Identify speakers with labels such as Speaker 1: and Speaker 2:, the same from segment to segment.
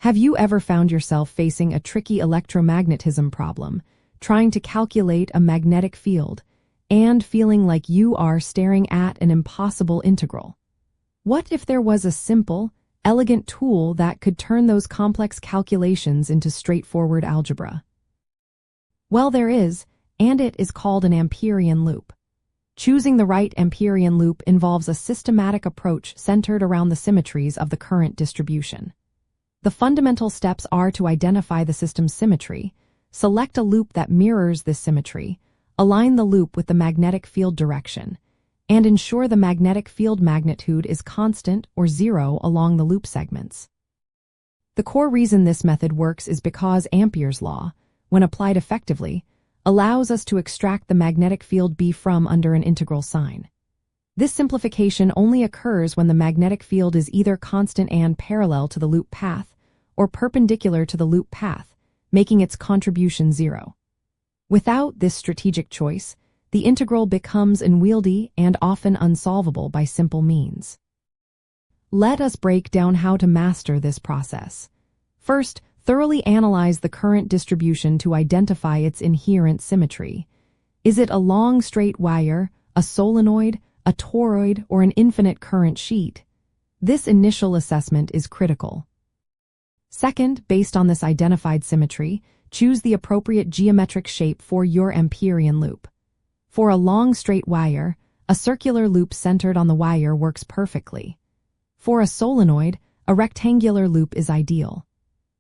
Speaker 1: Have you ever found yourself facing a tricky electromagnetism problem, trying to calculate a magnetic field, and feeling like you are staring at an impossible integral? What if there was a simple, elegant tool that could turn those complex calculations into straightforward algebra? Well, there is, and it is called an Amperian loop. Choosing the right Amperian loop involves a systematic approach centered around the symmetries of the current distribution. The fundamental steps are to identify the system's symmetry, select a loop that mirrors this symmetry, align the loop with the magnetic field direction, and ensure the magnetic field magnitude is constant or zero along the loop segments. The core reason this method works is because Ampere's law, when applied effectively, allows us to extract the magnetic field B from under an integral sign. This simplification only occurs when the magnetic field is either constant and parallel to the loop path or perpendicular to the loop path, making its contribution zero. Without this strategic choice, the integral becomes unwieldy and often unsolvable by simple means. Let us break down how to master this process. First, thoroughly analyze the current distribution to identify its inherent symmetry. Is it a long straight wire, a solenoid, a toroid, or an infinite current sheet? This initial assessment is critical. Second, based on this identified symmetry, choose the appropriate geometric shape for your Amperian loop. For a long straight wire, a circular loop centered on the wire works perfectly. For a solenoid, a rectangular loop is ideal.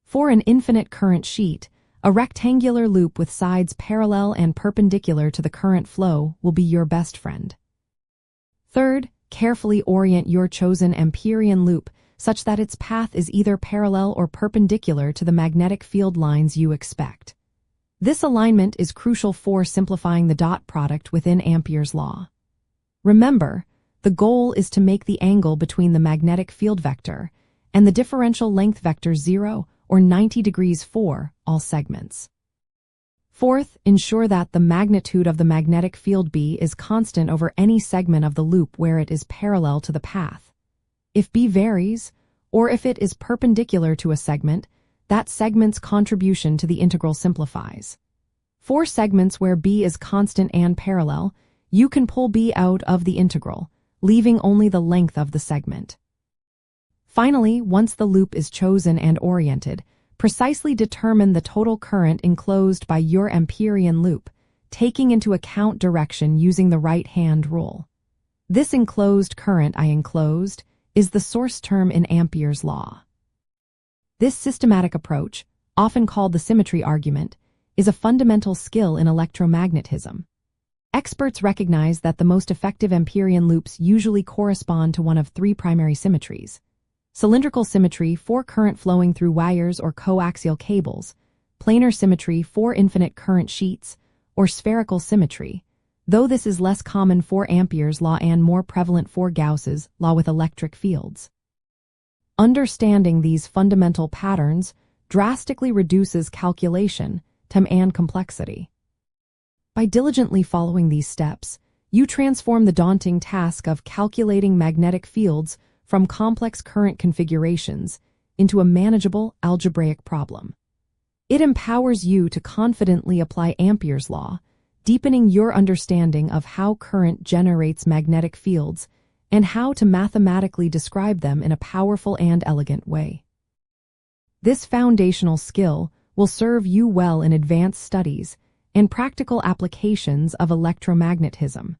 Speaker 1: For an infinite current sheet, a rectangular loop with sides parallel and perpendicular to the current flow will be your best friend. Third, carefully orient your chosen Amperian loop such that its path is either parallel or perpendicular to the magnetic field lines you expect. This alignment is crucial for simplifying the dot product within Ampere's law. Remember, the goal is to make the angle between the magnetic field vector and the differential length vector 0 or 90 degrees for all segments. Fourth, ensure that the magnitude of the magnetic field B is constant over any segment of the loop where it is parallel to the path. If B varies, or if it is perpendicular to a segment, that segment's contribution to the integral simplifies. For segments where B is constant and parallel, you can pull B out of the integral, leaving only the length of the segment. Finally, once the loop is chosen and oriented, precisely determine the total current enclosed by your Amperian loop, taking into account direction using the right-hand rule. This enclosed current is the source term in Ampere's law. This systematic approach, often called the symmetry argument, is a fundamental skill in electromagnetism. Experts recognize that the most effective Amperian loops usually correspond to one of three primary symmetries: cylindrical symmetry for current flowing through wires or coaxial cables, planar symmetry for infinite current sheets, or spherical symmetry, though this is less common for Ampere's law and more prevalent for Gauss's law with electric fields. Understanding these fundamental patterns drastically reduces calculation, time, and complexity. By diligently following these steps, you transform the daunting task of calculating magnetic fields from complex current configurations into a manageable algebraic problem. It empowers you to confidently apply Ampere's law, deepening your understanding of how current generates magnetic fields and how to mathematically describe them in a powerful and elegant way. This foundational skill will serve you well in advanced studies and practical applications of electromagnetism.